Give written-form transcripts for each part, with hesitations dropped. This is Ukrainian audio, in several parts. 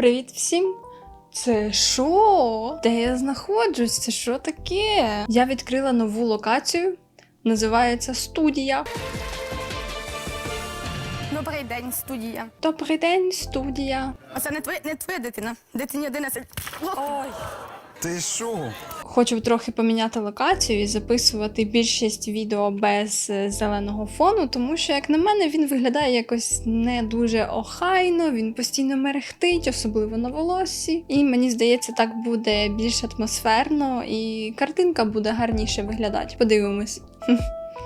Привіт всім! Це що? Де я знаходжусь? Це що таке? Я відкрила нову локацію. Називається студія. Добрий день, студія. Добрий день, студія. А це не твоя дитина. Дитині 11. Ой. Ти що? Хочу трохи поміняти локацію і записувати більшість відео без зеленого фону, тому що, як на мене, він виглядає якось не дуже охайно, він постійно мерехтить, особливо на волоссі. І мені здається, так буде більш атмосферно і картинка буде гарніше виглядати. Подивимось.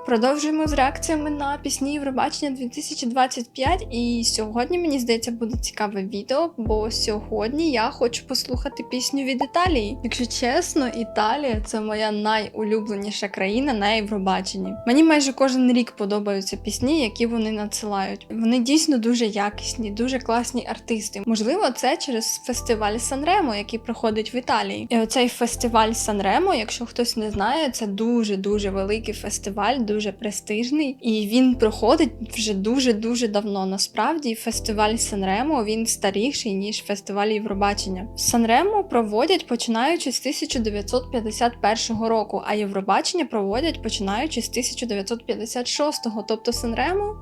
Продовжуємо з реакціями на пісні Євробачення 2025, і сьогодні, мені здається, буде цікаве відео, бо сьогодні я хочу послухати пісню від Італії. Якщо чесно, Італія – це моя найулюбленіша країна на Євробаченні. Мені майже кожен рік подобаються пісні, які вони надсилають. Вони дійсно дуже якісні, дуже класні артисти. Можливо, це через фестиваль Санремо, який проходить в Італії. І оцей фестиваль Санремо, якщо хтось не знає, це дуже-дуже великий фестиваль, дуже престижний, і він проходить вже дуже-дуже давно. Насправді, фестиваль Санремо, він старіший, ніж фестиваль Євробачення. Санремо проводять починаючи з 1951 року, а Євробачення проводять починаючи з 1956-го. Тобто Санремо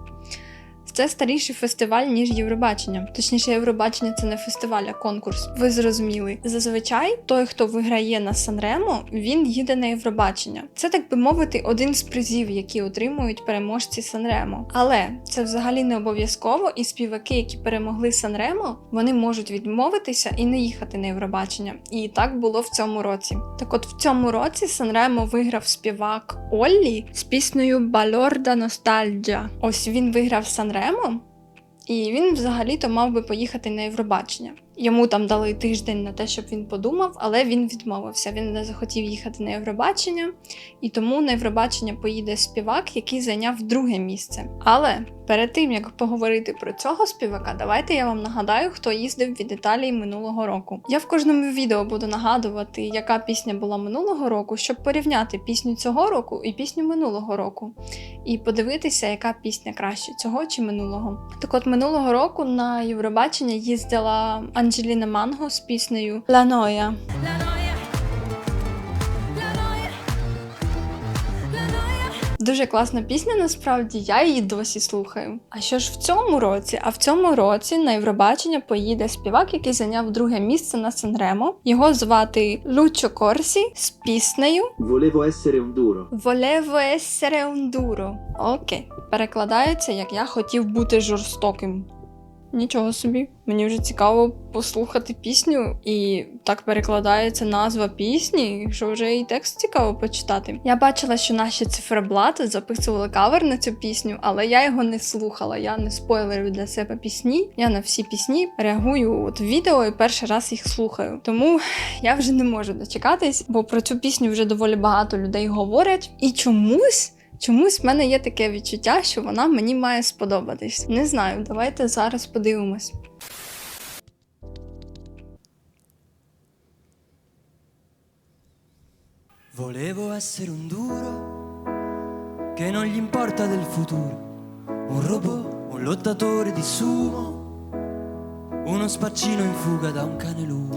це старіший фестиваль, ніж Євробачення. Точніше, Євробачення – це не фестиваль, а конкурс. Ви зрозуміли. Зазвичай, той, хто виграє на Санремо, він їде на Євробачення. Це, так би мовити, один з призів, які отримують переможці Санремо. Але це взагалі не обов'язково, і співаки, які перемогли Санремо, вони можуть відмовитися і не їхати на Євробачення. І так було в цьому році. Так от, в цьому році Санремо виграв співак Оллі з піснею «Балорда Ностальджа». Ось він виграв Санремо, і він взагалі-то мав би поїхати на Євробачення. Йому там дали тиждень на те, щоб він подумав, але він відмовився. Він не захотів їхати на Євробачення, і тому на Євробачення поїде співак, який зайняв друге місце. Але перед тим, як поговорити про цього співака, давайте я вам нагадаю, хто їздив від Італії минулого року. Я в кожному відео буду нагадувати, яка пісня була минулого року, щоб порівняти пісню цього року і пісню минулого року. І подивитися, яка пісня краще, цього чи минулого. Так от, минулого року на Євробачення їздила Анджеліна Манго з піснею «La Noia». Дуже класна пісня, насправді, я її досі слухаю. А що ж в цьому році? А в цьому році на Євробачення поїде співак, який зайняв друге місце на Санремо. Його звати Лучо Корсі з піснею Volevo essere un duro. «Volevo essere un duro». Окей. Перекладається, як «Я хотів бути жорстоким». Нічого собі. Мені вже цікаво послухати пісню, і так перекладається назва пісні, що вже і текст цікаво почитати. Я бачила, що наші циферблати записували кавер на цю пісню, але я його не слухала, я не спойлерю для себе пісні. Я на всі пісні реагую в відео і перший раз їх слухаю. Тому я вже не можу дочекатись, бо про цю пісню вже доволі багато людей говорять. І Чомусь в мене є таке відчуття, що вона мені має сподобатись. Не знаю, давайте зараз подивимось. Volevo essere un duro che non gli importa del futuro, un robot, un lottatore di sumo, uno spaccino in fuga da un cane lupo.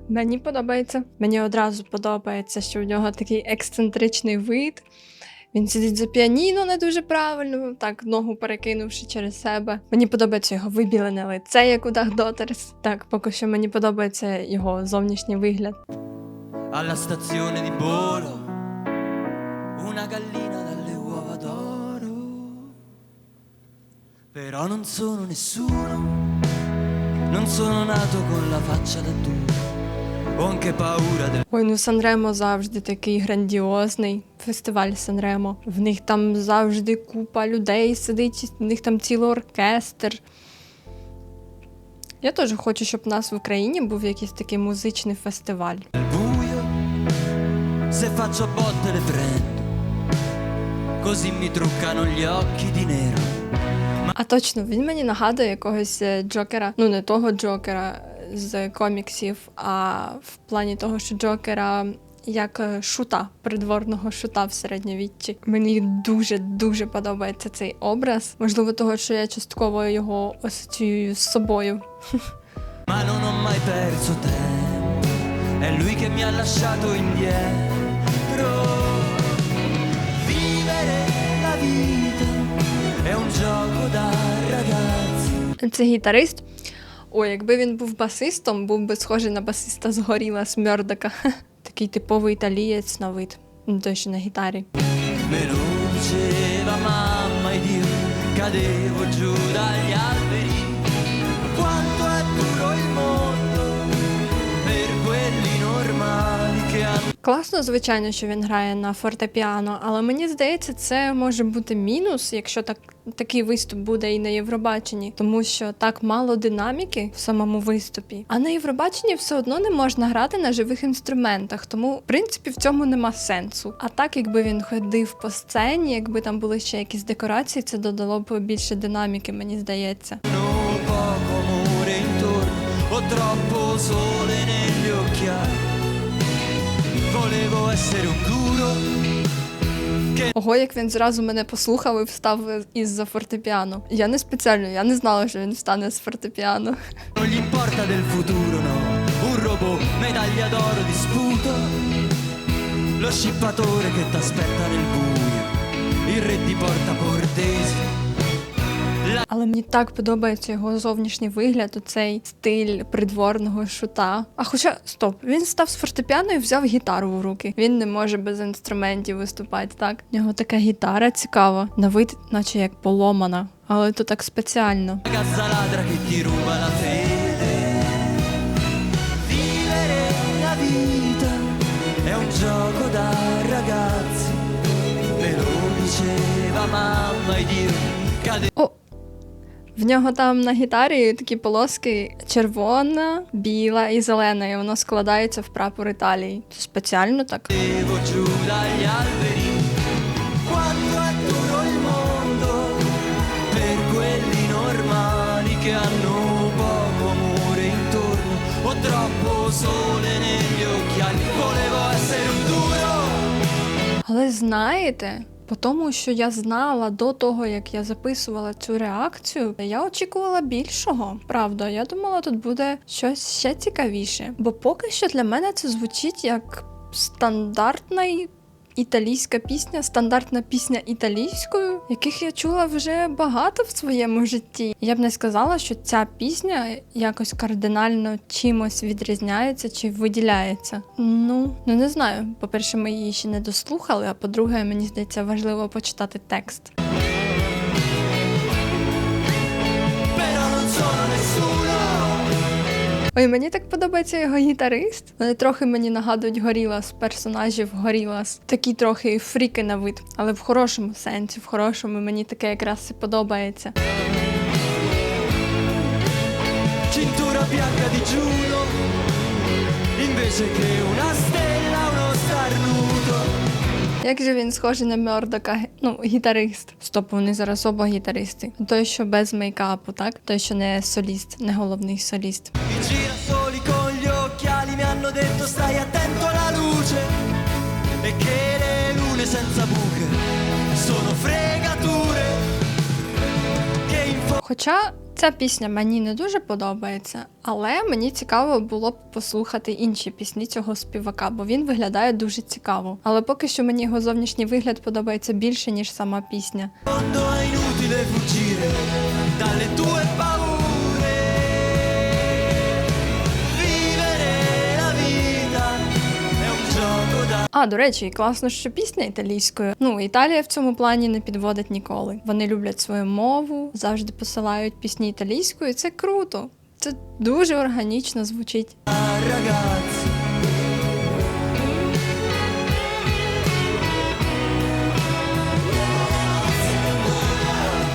Мені подобається. Мені одразу подобається, що в нього такий ексцентричний вид. Він сидить за піаніно не дуже правильно, так ногу перекинувши через себе. Мені подобається його вибілене лице, як у Дах Дотерс. Так, поки що мені подобається його зовнішній вигляд. Alla stazione di Bolo, una gallina dalle uova d'oro, però non sono nessuno, non sono nato con la faccia da duro, ho anche paura del... Ой, ну Санремо завжди такий грандіозний, фестиваль Санремо. В них там завжди купа людей сидить, в них там цілий оркестр. Я теж хочу, щоб у нас в Україні був якийсь такий музичний фестиваль. buio, se faccio a botte le prendo, così mi truccano gli occhi di nero. А точно, він мені нагадує якогось Джокера, ну не того Джокера з коміксів, а в плані того, що Джокера як шута, придворного шута в середньовіччі. Мені дуже подобається цей образ. Можливо, того, що я частково його асоціюю з собою. Ma non ho mai perso tempo, è lui che mi ha lasciato indietro. Vivere la vita è un gioco da ragazzi. Це гітарист. Ой, якби він був басистом, був би схожий на басиста з Gorillaz Murdoka. Такий типовий італієць на вид. Ну, той, що на гітарі. Me lo diceva mamma ed io cadevo giù dagli alberi. Quanto è duro il mondo per quelli normali che hanno. Класно, звичайно, що він грає на фортепіано, але мені здається, це може бути мінус, якщо такий виступ буде і на Євробаченні, тому що так мало динаміки в самому виступі. А на Євробаченні все одно не можна грати на живих інструментах, тому, в принципі, в цьому нема сенсу. А так, якби він ходив по сцені, якби там були ще якісь декорації, це додало б більше динаміки, мені здається. Poco amore intorno, ho troppo sole negli occhiali. Volevo essere un duro. Ого, як він зразу мене послухав і встав із-за фортепіано. Я не спеціально, я не знала, що він встане з фортепіано. Non gli importa del futuro, no. Un robot, medaglia d'oro di sputo. Lo scippatore che t'aspetta nel buio. Il re di Porta Portesi. Але мені так подобається його зовнішній вигляд, оцей стиль придворного шута. А хоча, стоп, він став з фортепіано і взяв гітару в руки. Він не може без інструментів виступати, так? У нього така гітара цікава, на вид, наче як поломана. Але то так спеціально. La casa ladra che ti ruba la fede. Vivere la vita è un gioco da ragazzi. Me lo diceva mamma ed io cadevo. О! В нього там на гітарі такі полоски червона, біла і зелена, і воно складається в прапор Італії. Це спеціально так. Giù dagli alberi, quanto è duro il mondo per quelli normali che hanno poco amore intorno, ho troppo sole negli occhiali, volevo essere un duro. Але знаєте, по тому, що я знала до того, як я записувала цю реакцію, я очікувала більшого. Правда, я думала, тут буде щось ще цікавіше. Бо поки що для мене це звучить як стандартна італійська пісня, стандартна пісня італійською, яких я чула вже багато в своєму житті. Я б не сказала, що ця пісня якось кардинально чимось відрізняється чи виділяється. Ну, не знаю. По-перше, ми її ще не дослухали, а по-друге, мені здається, важливо почитати текст. Però non sono nessuno. Ой, мені так подобається його гітарист. Вони трохи мені нагадують Gorillaz, персонажів Gorillaz. Такі трохи фріки на вид, але в хорошому сенсі, в хорошому мені таке якраз і подобається. Cintura bianca di Giuno, invece che una stella, uno starnuto. Як же він схожий на Мьордока, ну, гітарист. Стоп, вони зараз оба гітаристи. Той, що без мейкапу, так? Той, що не соліст, не головний соліст. I girasoli con gli occhiali mi hanno detto stai attento alla luce e che le lune senza buche sono fregature che in Хоча ця пісня мені не дуже подобається, але мені цікаво було б послухати інші пісні цього співака, бо він виглядає дуже цікаво. Але поки що мені його зовнішній вигляд подобається більше, ніж сама пісня. fondo è inutile fuggire dalle tue paure. Vivere la vita è un gioco da. А, до речі, класно, що пісня італійською. Ну, Італія в цьому плані не підводить ніколи. Вони люблять свою мову, завжди посилають пісні італійською, і це круто. Це дуже органічно звучить. Ragazzi,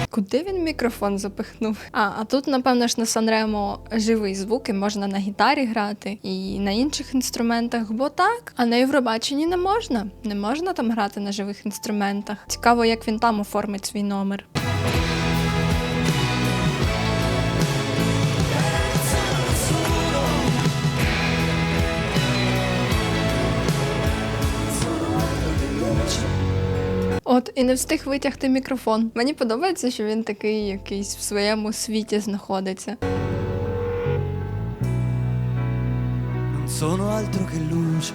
Куди він мікрофон запихнув? А тут, напевно ж, на Санремо живий звук і можна на гітарі грати і на інших інструментах, бо так. А на Євробаченні не можна. Не можна там грати на живих інструментах. Цікаво, як він там оформить свій номер. От, і не встиг витягти мікрофон. Мені подобається, що він такий якийсь в своєму світі знаходиться. sono altro che luce.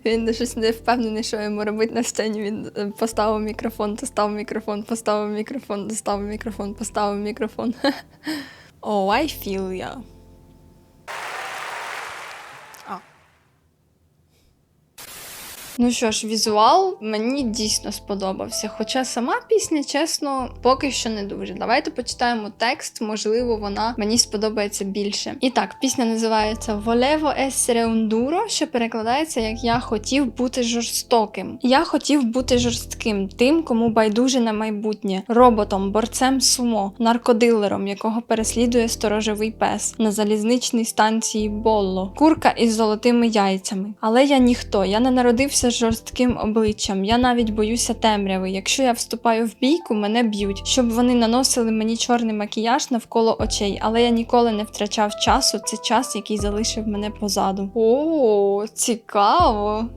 Він щось не впевнений, що йому робити на сцені. Він поставив мікрофон, поставив мікрофон, поставив мікрофон, доставив мікрофон, поставив мікрофон. Oh, I feel ya. Ну що ж, візуал мені дійсно сподобався. Хоча сама пісня, чесно, поки що не дуже. Давайте почитаємо текст, можливо, вона мені сподобається більше. І так, пісня називається «Volevo essere un duro», що перекладається як «Я хотів бути жорстоким». Я хотів бути жорстким, тим, кому байдуже на майбутнє, роботом, борцем сумо, наркодилером, якого переслідує сторожовий пес, на залізничній станції Болло, курка із золотими яйцями. Але я ніхто, я не народився з жорстким обличчям, я навіть боюся темряви. Якщо я вступаю в бійку, мене б'ють, щоб вони наносили мені чорний макіяж навколо очей, але я ніколи не втрачав часу, це час, який залишив мене позаду. О, цікаво!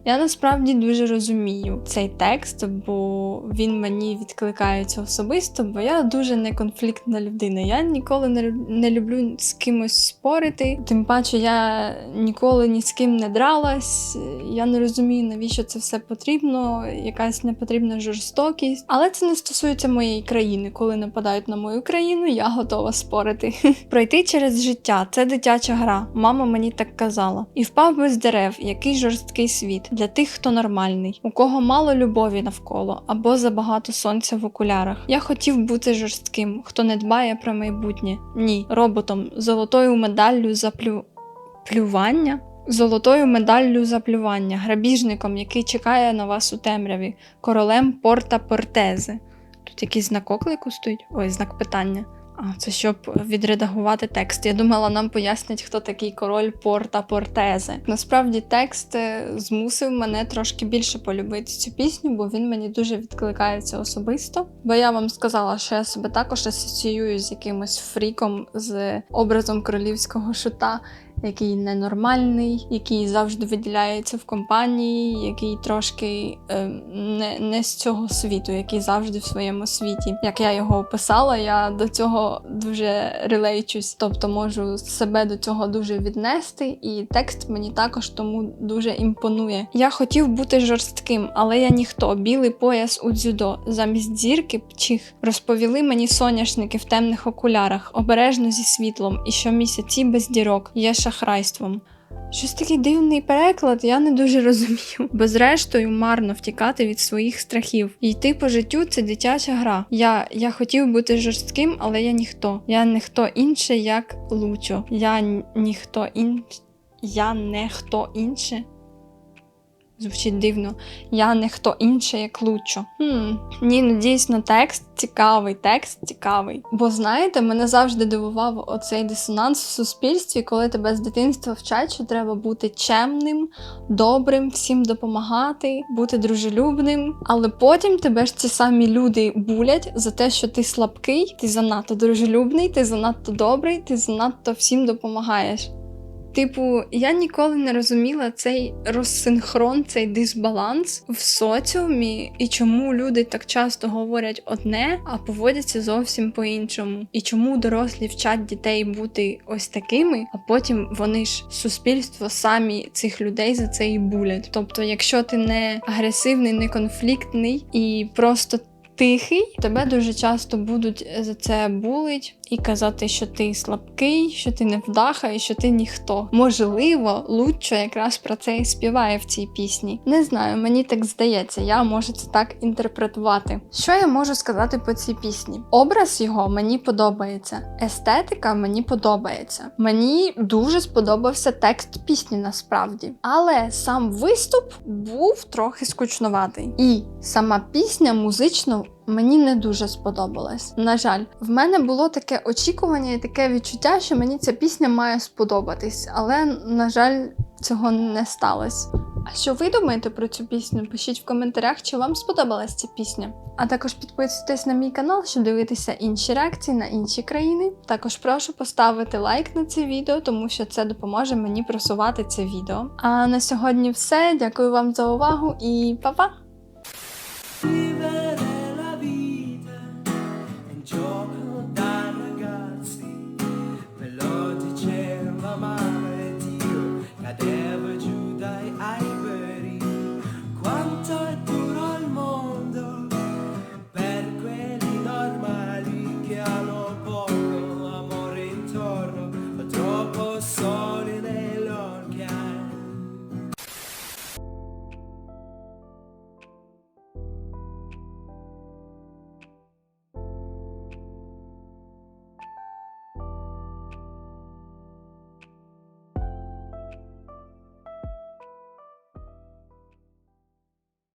Я насправді дуже розумію цей текст, бо він мені відкликається особисто, бо я дуже неконфліктна людина. Я ніколи не люблю з кимось спорити, тим паче я ніколи ні з ким не дралась, я не розумію, навіщо це все потрібно, якась непотрібна жорстокість. Але це не стосується моєї країни. Коли нападають на мою країну, я готова спорити. Пройти через життя – це дитяча гра, мама мені так казала. І впав без дерев, який жорсткий світ для тих, хто нормальний, у кого мало любові навколо або забагато сонця в окулярах. Я хотів бути жорстким, хто не дбає про майбутнє. Ні, роботом, золотою медаллю за плювання? Золотою медаллю за плювання, грабіжником, який чекає на вас у темряві, королем Порта Портезе. Тут якийсь знак оклику стоїть? Ой, знак питання. А, це щоб відредагувати текст. Я думала, нам пояснять, хто такий король Порта Портезе. Насправді текст змусив мене трошки більше полюбити цю пісню, бо він мені дуже відкликається особисто. Бо я вам сказала, що я себе також асоціюю з якимось фріком, з образом королівського шута, який ненормальний, який завжди виділяється в компанії, який трошки не з цього світу, який завжди в своєму світі. Як я його описала, я до цього дуже релейчусь, тобто можу себе до цього дуже віднести, і текст мені також тому дуже імпонує. Я хотів бути жорстким, але я ніхто. Білий пояс у дзюдо. Замість зірки пчих. Розповіли мені соняшники в темних окулярах, обережно зі світлом, і щомісяці без дірок. Є шахрайством. Щось такий дивний переклад, я не дуже розумію. Бо зрештою марно втікати від своїх страхів. І йти по життю – це дитяча гра. Я хотів бути жорстким, але я ніхто. Я не хто інше, як Лучо. Я не хто інше. Звучить дивно. Я не хто інше, як Лучо. Ні, ну дійсно, текст цікавий. Бо знаєте, мене завжди дивував оцей дисонанс в суспільстві, коли тебе з дитинства вчать, що треба бути чемним, добрим, всім допомагати, бути дружелюбним. Але потім тебе ж ці самі люди булять за те, що ти слабкий, ти занадто дружелюбний, ти занадто добрий, ти занадто всім допомагаєш. Типу, я ніколи не розуміла цей розсинхрон, цей дисбаланс в соціумі, і чому люди так часто говорять одне, а поводяться зовсім по-іншому. І чому дорослі вчать дітей бути ось такими, а потім вони ж, суспільство, самі цих людей за це і булять. Тобто, якщо ти не агресивний, не конфліктний і просто тихий, тебе дуже часто будуть за це булить і казати, що ти слабкий, що ти невдаха і що ти ніхто. Можливо, Лучо якраз про це і співає в цій пісні. Не знаю, мені так здається, я можу це так інтерпретувати. Що я можу сказати по цій пісні? Образ його мені подобається, естетика мені подобається. Мені дуже сподобався текст пісні насправді. Але сам виступ був трохи скучнуватий. І сама пісня музично мені не дуже сподобалась. На жаль, в мене було таке очікування і таке відчуття, що мені ця пісня має сподобатись, але, на жаль, цього не сталося. А що ви думаєте про цю пісню? Пишіть в коментарях, чи вам сподобалась ця пісня. А також підписуйтесь на мій канал, щоб дивитися інші реакції на інші країни. Також прошу поставити лайк на це відео, тому що це допоможе мені просувати це відео. А на сьогодні все. Дякую вам за увагу і па-па!